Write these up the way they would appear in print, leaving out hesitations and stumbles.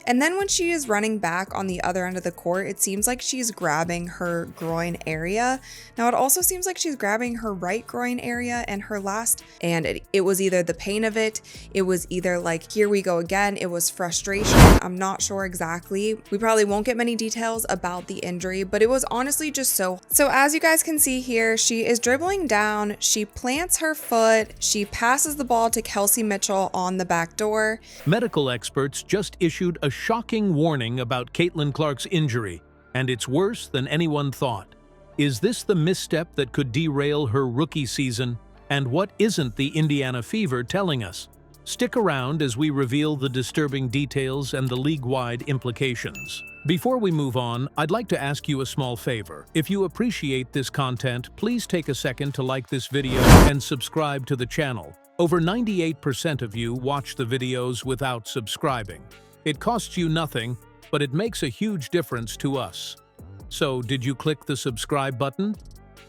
And then when she is running back on the other end of the court, it seems like she's grabbing her groin area. Now it also seems like she's grabbing her right groin area and it was either the pain of it, it was either like, here we go again, it was frustration. I'm not sure exactly. We probably won't get many details about the injury, but it was honestly just so as you guys can see here, she is dribbling down, she plants her foot, she passes the ball to Kelsey Mitchell on the back door. Medical experts just issued a shocking warning about Caitlyn Clark's injury, and it's worse than anyone thought. Is this the misstep that could derail her rookie season? And what isn't the Indiana Fever telling us? Stick around as we reveal the disturbing details and the league-wide implications. Before we move on, I'd like to ask you a small favor. If you appreciate this content, please take a second to like this video and subscribe to the channel. Over 98% of you watch the videos without subscribing. It costs you nothing, but it makes a huge difference to us. So, did you click the subscribe button?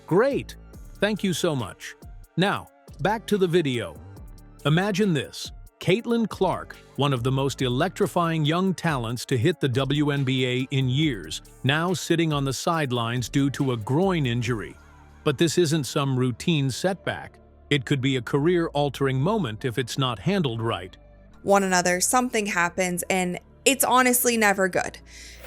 Great! Thank you so much. Now, back to the video. Imagine this. Caitlyn Clark, one of the most electrifying young talents to hit the WNBA in years, now sitting on the sidelines due to a groin injury. But this isn't some routine setback. It could be a career-altering moment if it's not handled right. Something happens, and it's honestly never good.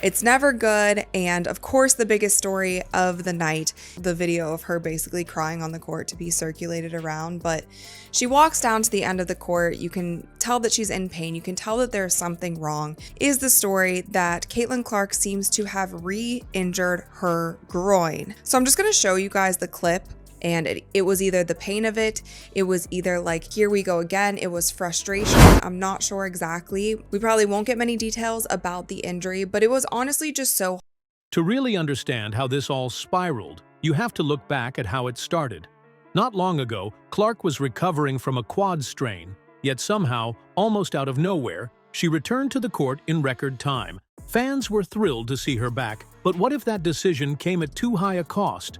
It's never good, and of course the biggest story of the night, the video of her basically crying on the court to be circulated around, but she walks down to the end of the court. You can tell that she's in pain. You can tell that there's something wrong. Is the story that Caitlyn Clark seems to have re-injured her groin. So I'm just going to show you guys the clip. And it was either the pain of it, it was either like, here we go again, it was frustration. I'm not sure exactly. We probably won't get many details about the injury, but it was honestly just so. To really understand how this all spiraled, you have to look back at how it started. Not long ago, Clark was recovering from a quad strain, yet somehow, almost out of nowhere, she returned to the court in record time. Fans were thrilled to see her back, but what if that decision came at too high a cost?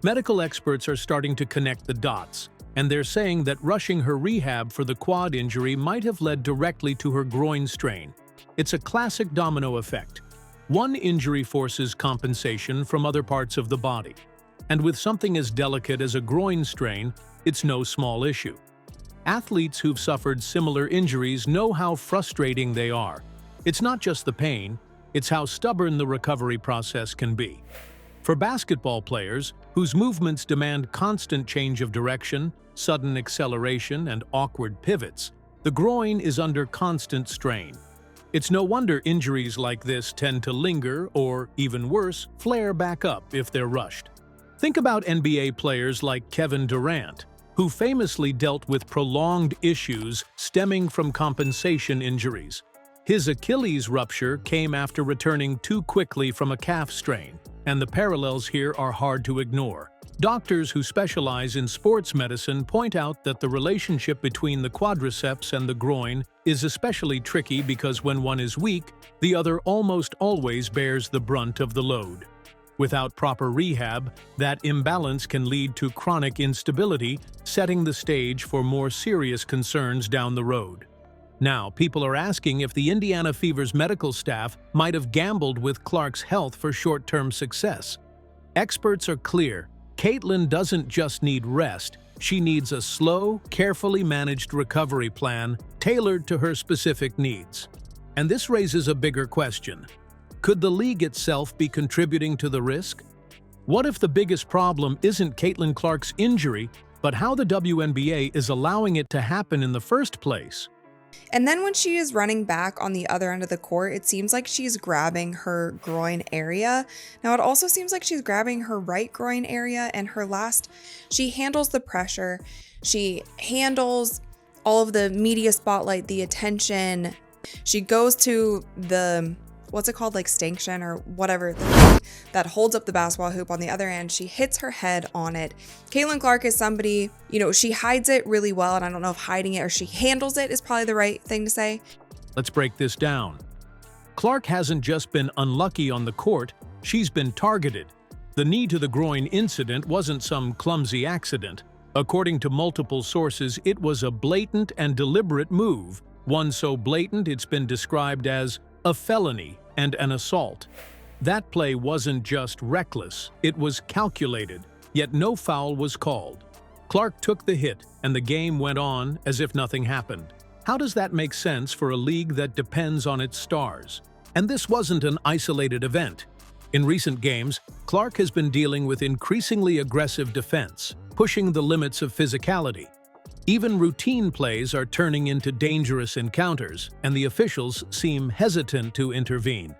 Medical experts are starting to connect the dots, and they're saying that rushing her rehab for the quad injury might have led directly to her groin strain. It's a classic domino effect. One injury forces compensation from other parts of the body. And with something as delicate as a groin strain, it's no small issue. Athletes who've suffered similar injuries know how frustrating they are. It's not just the pain, it's how stubborn the recovery process can be. For basketball players, whose movements demand constant change of direction, sudden acceleration, and awkward pivots, the groin is under constant strain. It's no wonder injuries like this tend to linger or, even worse, flare back up if they're rushed. Think about NBA players like Kevin Durant, who famously dealt with prolonged issues stemming from compensation injuries. His Achilles rupture came after returning too quickly from a calf strain, and the parallels here are hard to ignore. Doctors who specialize in sports medicine point out that the relationship between the quadriceps and the groin is especially tricky because when one is weak, the other almost always bears the brunt of the load. Without proper rehab, that imbalance can lead to chronic instability, setting the stage for more serious concerns down the road. Now, people are asking if the Indiana Fever's medical staff might have gambled with Clark's health for short-term success. Experts are clear. Caitlyn doesn't just need rest, she needs a slow, carefully managed recovery plan tailored to her specific needs. And this raises a bigger question. Could the league itself be contributing to the risk? What if the biggest problem isn't Caitlyn Clark's injury, but how the WNBA is allowing it to happen in the first place? And then when she is running back on the other end of the court, it seems like she's grabbing her groin area. Now it also seems like she's grabbing her right groin area, and she handles the pressure. She handles all of the media spotlight, the attention. She goes to the, what's it called, like stanchion or whatever, that holds up the basketball hoop on the other end. She hits her head on it. Caitlyn Clark is somebody, she hides it really well, and I don't know if hiding it or she handles it is probably the right thing to say. Let's break this down. Clark hasn't just been unlucky on the court, she's been targeted. The knee to the groin incident wasn't some clumsy accident. According to multiple sources, it was a blatant and deliberate move, one so blatant it's been described as a felony and an assault. That play wasn't just reckless, it was calculated, yet no foul was called. Clark took the hit, and the game went on as if nothing happened. How does that make sense for a league that depends on its stars? And this wasn't an isolated event. In recent games, Clark has been dealing with increasingly aggressive defense, pushing the limits of physicality. Even routine plays are turning into dangerous encounters, and the officials seem hesitant to intervene.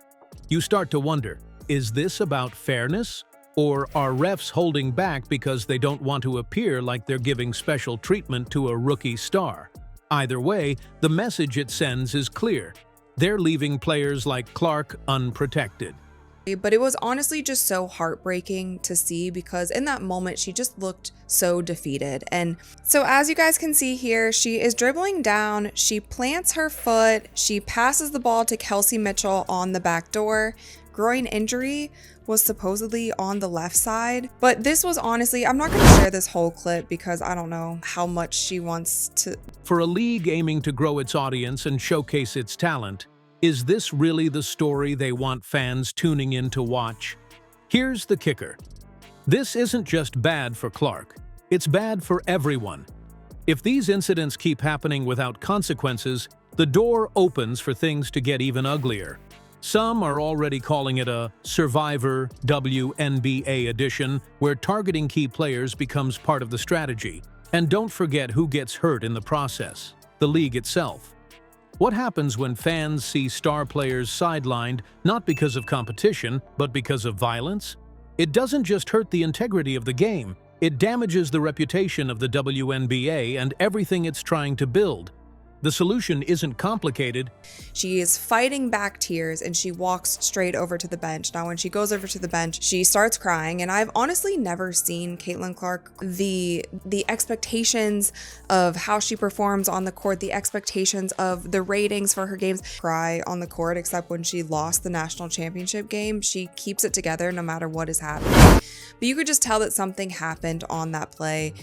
You start to wonder, is this about fairness? Or are refs holding back because they don't want to appear like they're giving special treatment to a rookie star? Either way, the message it sends is clear. They're leaving players like Clark unprotected. But it was honestly just so heartbreaking to see because in that moment, she just looked so defeated. And so as you guys can see here, she is dribbling down, she plants her foot, she passes the ball to Kelsey Mitchell on the back door. Groin injury was supposedly on the left side, but this was honestly, I'm not going to share this whole clip because I don't know how much she wants to. For a league aiming to grow its audience and showcase its talent, is this really the story they want fans tuning in to watch? Here's the kicker. This isn't just bad for Clark, it's bad for everyone. If these incidents keep happening without consequences, the door opens for things to get even uglier. Some are already calling it a Survivor WNBA edition, where targeting key players becomes part of the strategy. And don't forget who gets hurt in the process: the league itself. What happens when fans see star players sidelined not because of competition, but because of violence? It doesn't just hurt the integrity of the game, it damages the reputation of the WNBA and everything it's trying to build. The solution isn't complicated. She is fighting back tears and she walks straight over to the bench. Now, when she goes over to the bench, she starts crying. And I've honestly never seen Caitlyn Clark, the expectations of how she performs on the court, the expectations of the ratings for her games, cry on the court, except when she lost the national championship game. She keeps it together no matter what is happening. But you could just tell that something happened on that play.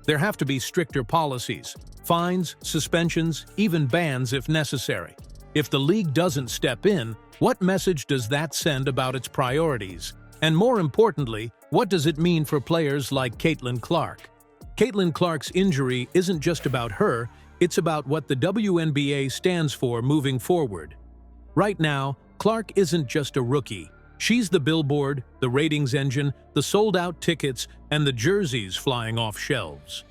There have to be stricter policies, fines, suspensions, even bans if necessary. If the league doesn't step in, what message does that send about its priorities? And more importantly, what does it mean for players like Caitlyn Clark? Caitlyn Clark's injury isn't just about her, it's about what the WNBA stands for moving forward. Right now, Clark isn't just a rookie. She's the billboard, the ratings engine, the sold-out tickets, and the jerseys flying off shelves.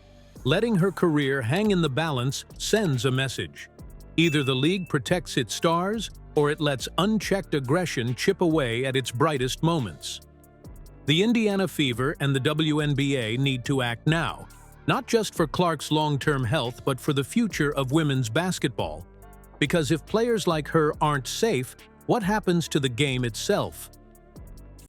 Letting her career hang in the balance sends a message. Either the league protects its stars, or it lets unchecked aggression chip away at its brightest moments. The Indiana Fever and the WNBA need to act now, not just for Clark's long-term health, but for the future of women's basketball. Because if players like her aren't safe, what happens to the game itself?